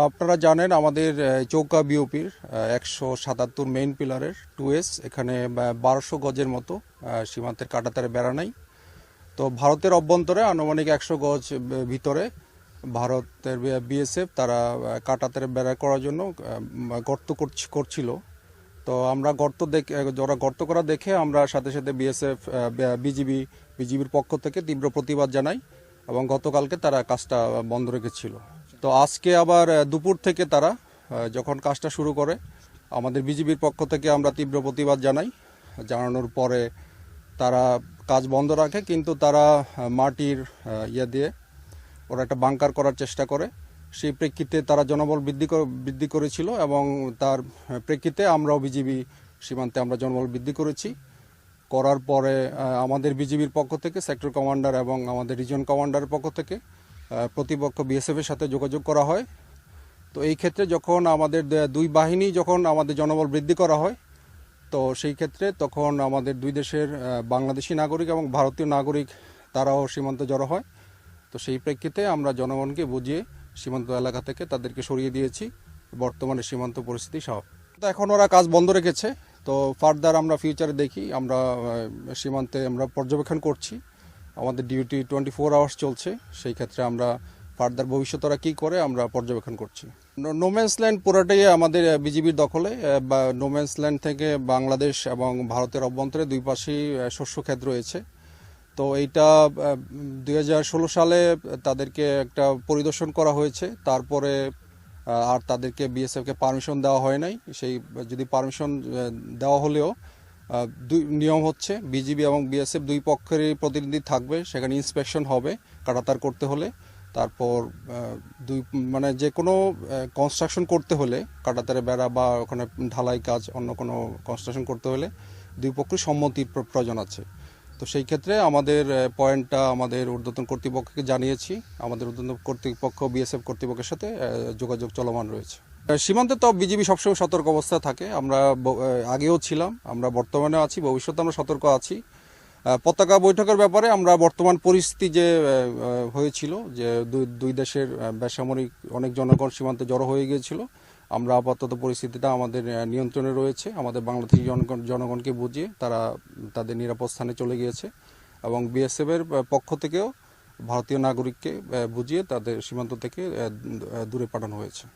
আপনারা জানেন আমাদের চৌকা বিওপির 177 মেইন পিলারের 2S এখানে 1200 গজের মতো সীমান্তের কাঁটাতারে বেড়া নাই। তো ভারতের অভ্যন্তরে আনুমানিক 100 গজ ভিতরে ভারতের বিএসএফ তারা কাঁটাতারে বেড়া করার জন্য গর্ত করছিল। তো আমরা গর্ত করা দেখে আমরা সাথে সাথে বিএসএফ বিজিবির পক্ষ থেকে তীব্র প্রতিবাদ জানাই এবং গতকালকে তারা কাজটা বন্ধ রেখেছিল। তো আজকে আবার দুপুর থেকে তারা যখন কাজটা শুরু করে আমাদের বিজিবির পক্ষ থেকে আমরা তীব্র প্রতিবাদ জানানোর পরে তারা কাজ বন্ধ রাখে, কিন্তু তারা মাটির দিয়ে ওরা একটা বাংকার করার চেষ্টা করে। সেই প্রেক্ষিতে তারা জনবল বৃদ্ধি করেছিল এবং তার প্রেক্ষিতে আমরাও বিজিবি সীমান্তে আমরা জনবল বৃদ্ধি করার পরে আমাদের বিজিবির পক্ষ থেকে সেক্টর কমান্ডার এবং আমাদের রিজন কমান্ডারের পক্ষ থেকে প্রতিপক্ষ বিএসএফের সাথে যোগাযোগ করা হয়। তো এই ক্ষেত্রে যখন আমাদের দুই বাহিনী যখন আমাদের জনবল বৃদ্ধি করা হয়, তো সেই ক্ষেত্রে তখন আমাদের দুই দেশের বাংলাদেশি নাগরিক এবং ভারতীয় নাগরিক তারাও সীমান্তে জড়ো হয়। তো সেই প্রেক্ষিতে আমরা জনগণকে বুঝিয়ে সীমান্ত এলাকা থেকে তাদেরকে সরিয়ে দিয়েছি। বর্তমানে সীমান্ত পরিস্থিতি স্বাভাবিক। তো এখন ওরা কাজ বন্ধ রেখেছে। তো ফার্দার আমরা ফিউচারে দেখি, আমরা সীমান্তে আমরা পর্যবেক্ষণ করছি। আমাদের ডিউটি 24 আওয়ার্স চলছে। সেই ক্ষেত্রে আমরা ফার্দার ভবিষ্যতে ওরা কী করে আমরা পর্যবেক্ষণ করছি। নোম্যান্স ল্যান্ড পুরোটাই আমাদের বিজিবির দখলে। বা নোম্যান্স ল্যান্ড থেকে বাংলাদেশ এবং ভারতের অভ্যন্তরে দুই পাশেই শস্য ক্ষেত রয়েছে। তো এইটা 2016 সালে তাদেরকে একটা পরিদর্শন করা হয়েছে, তারপরে আর তাদেরকে বিএসএফকে পারমিশন দেওয়া হয় নাই। সেই যদি পারমিশন দেওয়া হলেও নিয়ম হচ্ছে বিজিবি এবং বিএসএফ দুই পক্ষেরই প্রতিনিধি থাকবে, সেখানে ইন্সপেকশন হবে কাঁটাতার করতে হলে। তারপর যে কোনো কনস্ট্রাকশন করতে হলে কাঁটাতারে বেড়া বা ওখানে ঢালাই কাজ অন্য কোনো কনস্ট্রাকশন করতে হলে দুই পক্ষের সম্মতির প্রয়োজন আছে। তো সেই ক্ষেত্রে আমাদের পয়েন্টটা আমাদের ঊর্ধ্বতন কর্তৃপক্ষকে জানিয়েছি। আমাদের ঊর্ধ্বতন কর্তৃপক্ষ বিএসএফ কর্তৃপক্ষের সাথে যোগাযোগ চলমান রয়েছে। সীমান্তে তো বিজিবি সবসময় সতর্ক অবস্থায় থাকে। আমরা আগেও ছিলাম, আমরা বর্তমানেও আছি, ভবিষ্যতে আমরা সতর্ক আছি। পতাকা বৈঠকের ব্যাপারে আমরা বর্তমান পরিস্থিতি যে হয়েছিল, যে দুই দেশের বেসামরিক অনেক জনগণ সীমান্তে জড়ো হয়ে গিয়েছিল, আমরা আপাতত পরিস্থিতিটা আমাদের নিয়ন্ত্রণে রয়েছে। আমাদের বাংলাদেশি জনগণকে বুঝিয়ে তারা তাদের নিরাপদ স্থানে চলে গিয়েছে এবং বিএসএফের পক্ষ থেকেও ভারতীয় নাগরিককে বুঝিয়ে তাদের সীমান্ত থেকে দূরে পাঠানো হয়েছে।